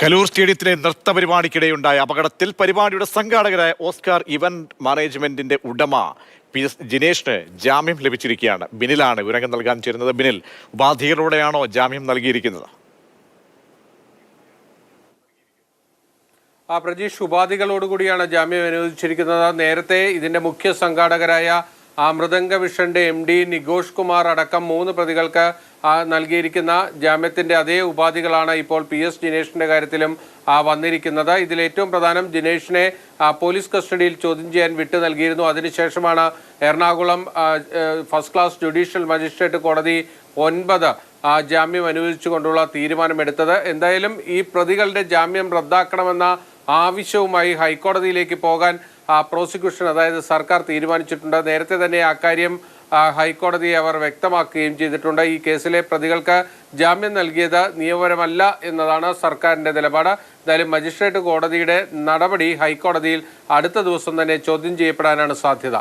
കലൂർ സ്റ്റേഡിയത്തിലെ നൃത്ത പരിപാടിക്കിടെയുണ്ടായ അപകടത്തിൽ പരിപാടിയുടെ സംഘാടകരായ ഓസ്കാർ ഇവന്റ് മാനേജ്മെന്റിന്റെ ഉടമ PS ജിനേഷിന് ജാമ്യം ലഭിച്ചിരിക്കുകയാണ്. ബിനിലാണ് വിവരങ്ങൾ നൽകാൻ ചേരുന്നത്. ബിനിൽ, ഉപാധികളോടെയാണോ ജാമ്യം നൽകിയിരിക്കുന്നത്? പ്രജീഷ്, ഉപാധികളോടുകൂടിയാണ് ജാമ്യം അനുവദിച്ചിരിക്കുന്നത്. നേരത്തെ ഇതിന്റെ മുഖ്യ സംഘാടകരായ മൃദംഗ വിഷന്റെ MD നിഘോഷ് കുമാർ അടക്കം 3 പ്രതികൾക്ക് നൽകിയിരിക്കുന്ന ജാമ്യത്തിന്റെ അതേ ഉപാധികളാണ് ഇപ്പോൾ PS ജിനേഷിന്റെ കാര്യത്തിലും വന്നിരിക്കുന്നത്. ഇതിൽ ഏറ്റവും പ്രധാനം, ജിനേഷിനെ പോലീസ് കസ്റ്റഡിയിൽ ചോദ്യം ചെയ്യാൻ വിട്ടു നൽകിയിരുന്നു. അതിനുശേഷമാണ് Ernakulam first class judicial magistrate കോടതി 9 ജാമ്യം അനുവദിച്ചുകൊണ്ടുള്ള തീരുമാനമെടുത്തത്. എന്തായാലും ഈ പ്രതികളുടെ ജാമ്യം റദ്ദാക്കണമെന്ന ആവശ്യവുമായി ഹൈക്കോടതിയിലേക്ക് പോകാൻ പ്രോസിക്യൂഷൻ, അതായത് സർക്കാർ തീരുമാനിച്ചിട്ടുണ്ട്. നേരത്തെ തന്നെ അക്കാര്യം ഹൈക്കോടതിയെ അവർ വ്യക്തമാക്കുകയും ചെയ്തിട്ടുണ്ട്. ഈ കേസിലെ പ്രതികൾക്ക് ജാമ്യം നൽകിയത് നിയമപരമല്ല എന്നതാണ് സർക്കാരിന്റെ നിലപാട്. എന്തായാലും മജിസ്ട്രേറ്റ് കോടതിയുടെ നടപടി ഹൈക്കോടതിയിൽ അടുത്ത ദിവസം തന്നെ ചോദ്യം ചെയ്യപ്പെടാനാണ് സാധ്യത.